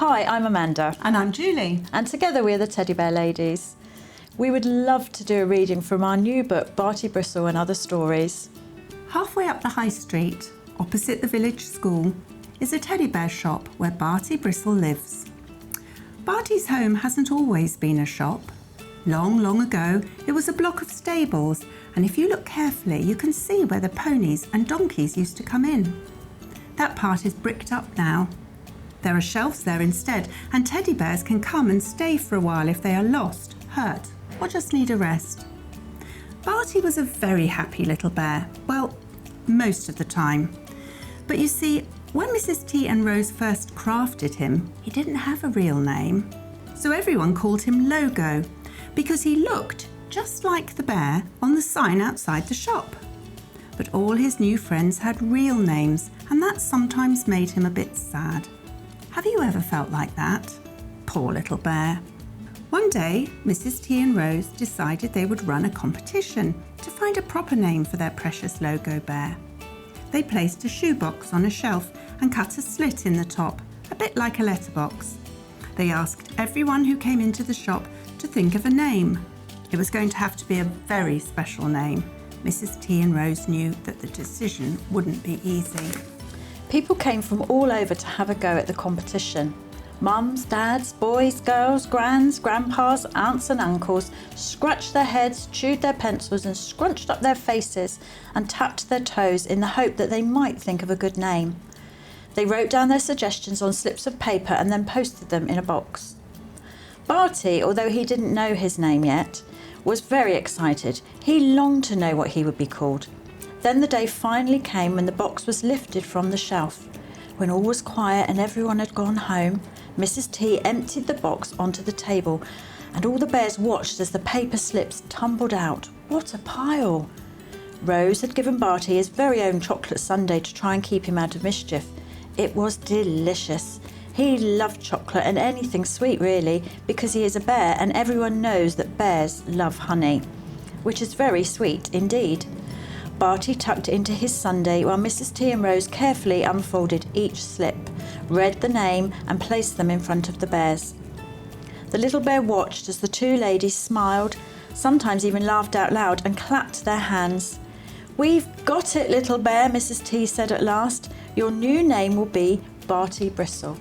Hi, I'm Amanda. And I'm Julie. And together we're the Teddy Bear Ladies. We would love to do a reading from our new book, Bartie, Bristle and Other Stories. Halfway up the high street, opposite the village school, is a teddy bear shop where Bartie Bristle lives. Bartie's home hasn't always been a shop. Long, long ago, it was a block of stables, and if you look carefully, you can see where the ponies and donkeys used to come in. That part is bricked up now. There are shelves there instead, and teddy bears can come and stay for a while if they are lost, hurt, or just need a rest. Bartie was a very happy little bear, well, most of the time. But you see, when Mrs. T and Rose first crafted him, he didn't have a real name. So everyone called him Logo, because he looked just like the bear on the sign outside the shop. But all his new friends had real names, and that sometimes made him a bit sad. Have you ever felt like that? Poor little bear. One day, Mrs. T and Rose decided they would run a competition to find a proper name for their precious Logo bear. They placed a shoebox on a shelf and cut a slit in the top, a bit like a letterbox. They asked everyone who came into the shop to think of a name. It was going to have to be a very special name. Mrs. T and Rose knew that the decision wouldn't be easy. People came from all over to have a go at the competition. Mums, dads, boys, girls, grands, grandpas, aunts and uncles scratched their heads, chewed their pencils and scrunched up their faces and tapped their toes in the hope that they might think of a good name. They wrote down their suggestions on slips of paper and then posted them in a box. Bartie, although he didn't know his name yet, was very excited. He longed to know what he would be called. Then the day finally came when the box was lifted from the shelf. When all was quiet and everyone had gone home, Mrs. T emptied the box onto the table and all the bears watched as the paper slips tumbled out. What a pile! Rose had given Bartie his very own chocolate sundae to try and keep him out of mischief. It was delicious. He loved chocolate and anything sweet really, because he is a bear and everyone knows that bears love honey, which is very sweet indeed. Bartie tucked it into his sundae while Mrs. T and Rose carefully unfolded each slip, read the name and placed them in front of the bears. The little bear watched as the two ladies smiled, sometimes even laughed out loud and clapped their hands. "We've got it, little bear," Mrs. T said at last. "Your new name will be Bartie Bristle."